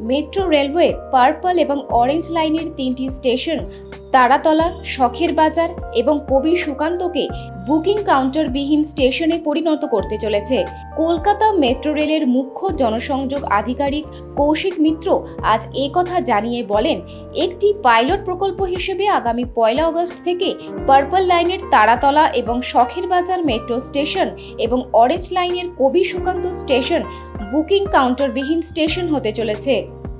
Metro railway purple এবং orange লাইনের 3টি স্টেশন তারাতলা, শখের বাজার এবং কবি সুকান্তকে বুকিং কাউন্টারবিহীন স্টেশনে পরিণত করতে চলেছে। কলকাতা মেট্রো রেলের মুখ্য জনসংযোগ আধিকারিক কৌশিক মিত্র আজ কথা জানিয়ে বলেন, একটি পাইলট প্রকল্প হিসেবে আগামী 1 আগস্ট থেকে পার্পল লাইনের তারাতলা এবং শখের বাজার মেট্রো স্টেশন এবং অরেঞ্জ লাইনের কবি সুকান্ত স্টেশন বুকিং কাউন্টারবিহীন স্টেশন হতে চলেছে।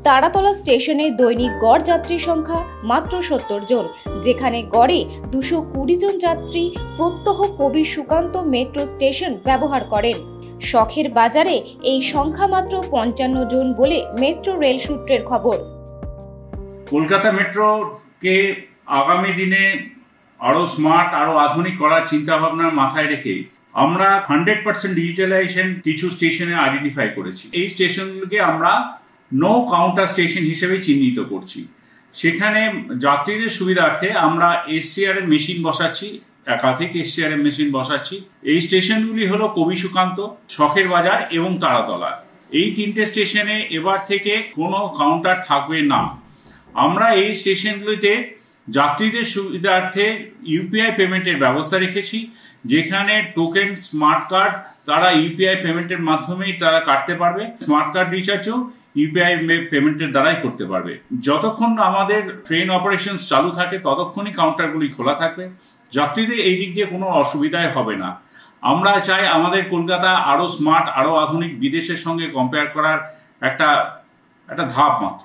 তারাতলা স্টেশনে দৈনিক গড় যাত্রী সংখ্যা মাত্র 70 জন, যেখানে গড়ে 220 জন যাত্রী প্রত্যহ কবি সুকান্ত মেট্রো স্টেশন ব্যবহার করেন। শখের বাজারে এই সংখ্যা মাত্র 55 জন বলে মেট্রো রেল সূত্রের খবর। কলকাতা মেট্রোকে আগামী দিনে আরো স্মার্ট, আরো আধুনিক করার চিন্তা ভাবনা মাথায় রেখে আমরা 100% ডিজিটালাইজেশন কিছু স্টেশনে আইডেন্টিফাই করেছি। এই স্টেশনগুলোকে আমরা নো কাউন্টার স্টেশন হিসেবে চিহ্নিত করছি। সেখানে যাত্রীদের সুবিধার্থে আমরা এসসিআর এর মেশিন বসাচ্ছি, একাধিক এসসিআর এর মেশিন বসাচ্ছি। এই স্টেশনগুলি হলো কবি সুকান্ত, শখের বাজার এবং তারাতলা। এই 3টে স্টেশনে এবার থেকে কোনো কাউন্টার থাকবে না। আমরা এই স্টেশনগুলিতে যাত্রীদের সুবিধার্থে ইউপিআই পেমেন্টের ব্যবস্থা রেখেছি, যেখানে টোকেন, স্মার্ট কার্ড তারা ইউপিআই পেমেন্টের মাধ্যমেই তারা কাটতে পারবে। স্মার্ট কার্ড রিচার্জও ইউপিআই পেমেন্টের দ্বারাই করতে পারবে। যতক্ষণ আমাদের ট্রেন অপারেশন চালু থাকে ততক্ষণই কাউন্টারগুলি খোলা থাকবে। যাত্রীদের এই দিক দিয়ে কোনো অসুবিধাই হবে না। আমরা চাই আমাদের কলকাতা আরো স্মার্ট, আরো আধুনিক, বিদেশের সঙ্গে কম্পেয়ার করার একটা ধাপ মাত্র।